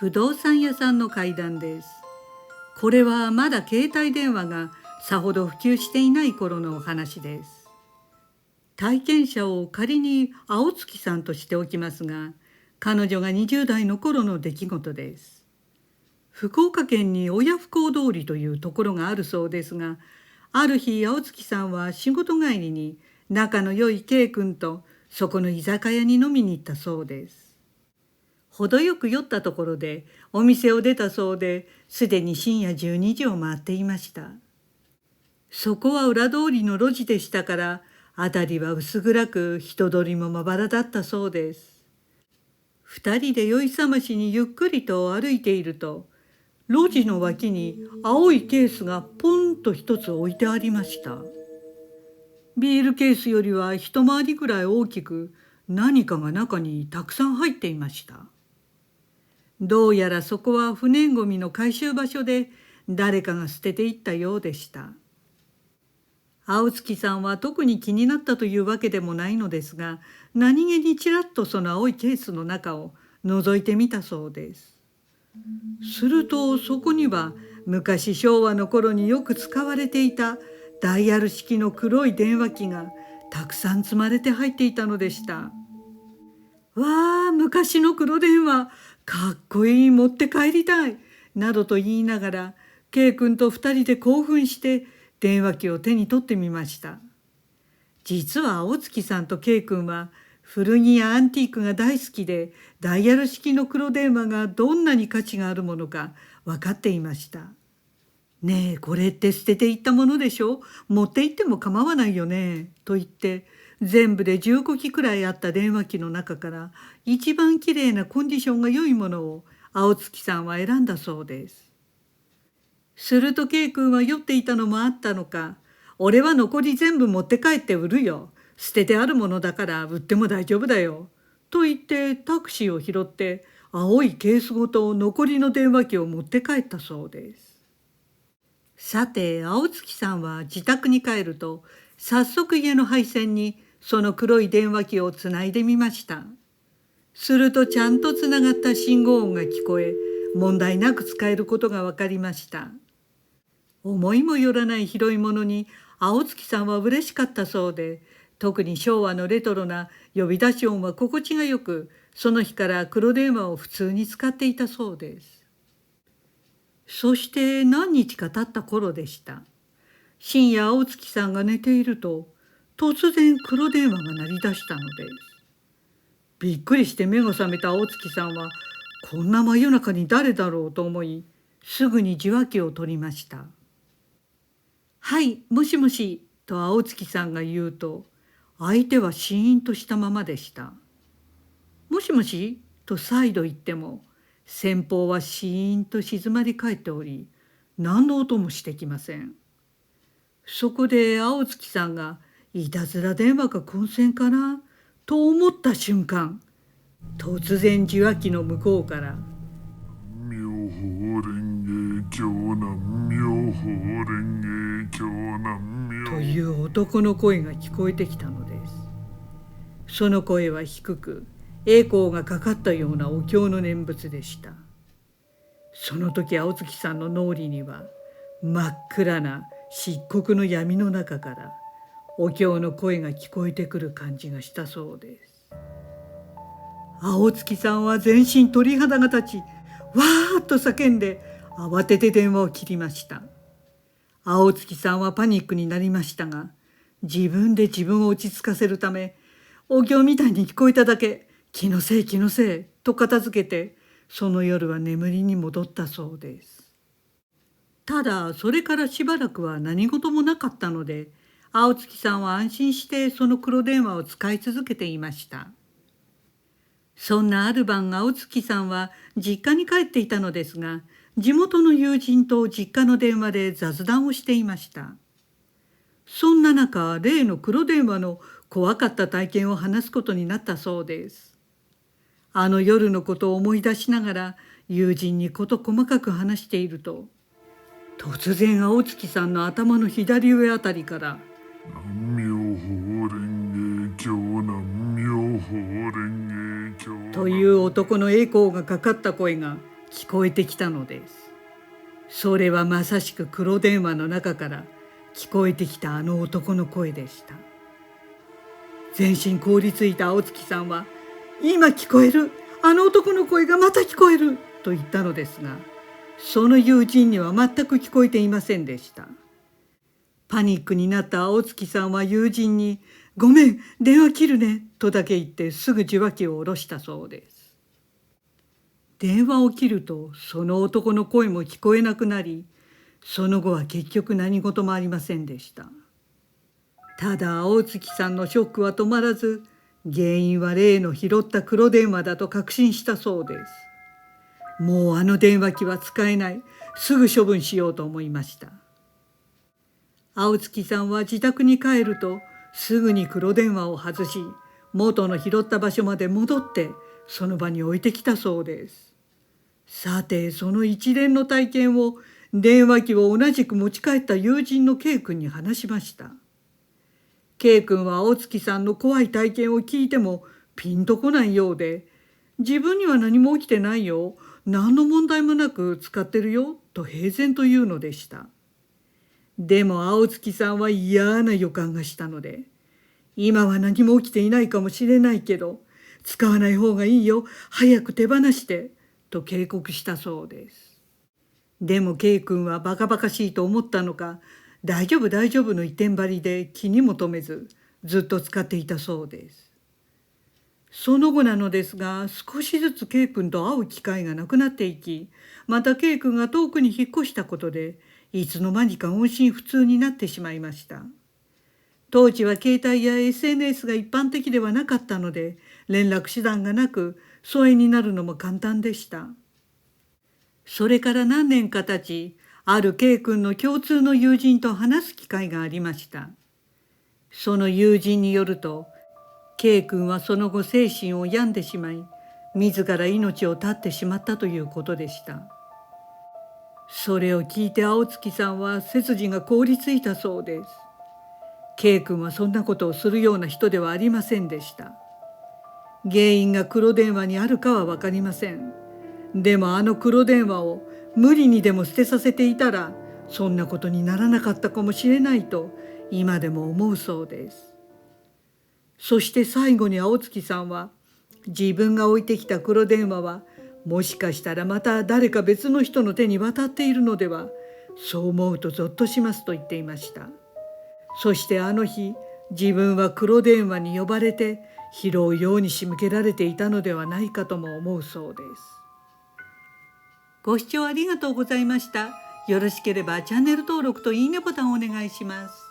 不動産屋さんの怪談です。これはまだ携帯電話がさほど普及していない頃のお話です。体験者を仮に青月さんとしておきますが、彼女が20代の頃の出来事です。福岡県に親不孝通りというところがあるそうですが、ある日青月さんは仕事帰りに仲の良い K 君とそこの居酒屋に飲みに行ったそうです。程よく酔ったところでお店を出たそうで、すでに深夜12時を回っていました。そこは裏通りの路地でしたから、辺りは薄暗く人通りもまばらだったそうです。二人で酔いさましにゆっくりと歩いていると、路地の脇に青いケースがポンと一つ置いてありました。ビールケースよりは一回りぐらい大きく、何かが中にたくさん入っていました。どうやらそこは不燃ごみの回収場所で、誰かが捨てていったようでした。青月さんは特に気になったというわけでもないのですが、何気にちらっとその青いケースの中を覗いてみたそうです。するとそこには昔昭和の頃によく使われていたダイヤル式の黒い電話機がたくさん積まれて入っていたのでした。わあ、昔の黒電話、かっこいい、持って帰りたい、などと言いながら、K 君と二人で興奮して電話機を手に取ってみました。実は青月さんと K 君は古着やアンティークが大好きで、ダイヤル式の黒電話がどんなに価値があるものか分かっていました。ねえ、これって捨てていったものでしょ、持って行っても構わないよね、と言って、全部で15機くらいあった電話機の中から一番きれいなコンディションが良いものを青月さんは選んだそうです。すると K 君は酔っていたのもあったのか、俺は残り全部持って帰って売るよ、捨ててあるものだから売っても大丈夫だよ、と言ってタクシーを拾って青いケースごと残りの電話機を持って帰ったそうです。さて青月さんは自宅に帰ると、早速家の配線にその黒い電話機をつないでみました。するとちゃんとつながった信号音が聞こえ、問題なく使えることが分かりました。思いもよらない拾い物に青月さんは嬉しかったそうで、特に昭和のレトロな呼び出し音は心地がよく、その日から黒電話を普通に使っていたそうです。そして何日か経った頃でした。深夜青月さんが寝ていると、突然黒電話が鳴り出したのです。びっくりして目が覚めた青月さんは、こんな真夜中に誰だろうと思い、すぐに受話器を取りました。はい、もしもし、と青月さんが言うと、相手はシーンとしたままでした。もしもし、と再度言っても、先方はシーンと静まり返っており、何の音もしてきません。そこで青月さんが、いたずら電話か混戦かなと思った瞬間、突然受話器の向こうから、妙法蓮華経南妙法蓮華経南妙という男の声が聞こえてきたのです。その声は低く、栄光がかかったようなお経の念仏でした。その時青月さんの脳裏には、真っ暗な漆黒の闇の中からお経の声が聞こえてくる感じがしたそうです。青月さんは全身鳥肌が立ち、わーっと叫んで慌てて電話を切りました。青月さんはパニックになりましたが、自分で自分を落ち着かせるため、お経みたいに聞こえただけ、気のせい気のせいと片付けて、その夜は眠りに戻ったそうです。ただそれからしばらくは何事もなかったので、青月さんは安心してその黒電話を使い続けていました。そんなある晩、青月さんは実家に帰っていたのですが、地元の友人と実家の電話で雑談をしていました。そんな中、例の黒電話の怖かった体験を話すことになったそうです。あの夜のことを思い出しながら友人に事細かく話していると、突然青月さんの頭の左上あたりから、南妙法蓮華経南妙法蓮華経という男の栄光がかかった声が聞こえてきたのです。それはまさしく黒電話の中から聞こえてきたあの男の声でした。全身凍りついた青月さんは、今聞こえる、あの男の声がまた聞こえると言ったのですが、その友人には全く聞こえていませんでした。パニックになった青月さんは友人に、ごめん、電話切るねとだけ言ってすぐ受話器を下ろしたそうです。電話を切るとその男の声も聞こえなくなり、その後は結局何事もありませんでした。ただ青月さんのショックは止まらず、原因は例の拾った黒電話だと確信したそうです。もうあの電話機は使えない。すぐ処分しようと思いました。青月さんは自宅に帰るとすぐに黒電話を外し、元の拾った場所まで戻ってその場に置いてきたそうです。さて、その一連の体験を電話機を同じく持ち帰った友人の K 君に話しました。K 君は青月さんの怖い体験を聞いてもピンとこないようで、自分には何も起きてないよ、何の問題もなく使ってるよと平然と言うのでした。でも青月さんは嫌な予感がしたので、今は何も起きていないかもしれないけど、使わない方がいいよ、早く手放してと警告したそうです。でも K 君はバカバカしいと思ったのか、大丈夫大丈夫の一点張りで気にも留めず、ずっと使っていたそうです。その後なのですが、少しずつ K 君と会う機会がなくなっていき、また K 君が遠くに引っ越したことで、いつの間にか音信不通になってしまいました。当時は携帯や SNS が一般的ではなかったので、連絡手段がなく、疎遠になるのも簡単でした。それから何年か経ち、ある K 君の共通の友人と話す機会がありました。その友人によると、K 君はその後精神を病んでしまい、自ら命を絶ってしまったということでした。それを聞いて青月さんは背筋が凍りついたそうです。K 君はそんなことをするような人ではありませんでした。原因が黒電話にあるかは分かりません。でもあの黒電話を無理にでも捨てさせていたら、そんなことにならなかったかもしれないと今でも思うそうです。そして最後に青月さんは、自分が置いてきた黒電話はもしかしたらまた誰か別の人の手に渡っているのでは、そう思うとゾッとしますと言っていました。そしてあの日、自分は黒電話に呼ばれて拾うように仕向けられていたのではないかとも思うそうです。ご視聴ありがとうございました。よろしければチャンネル登録といいねボタンをお願いします。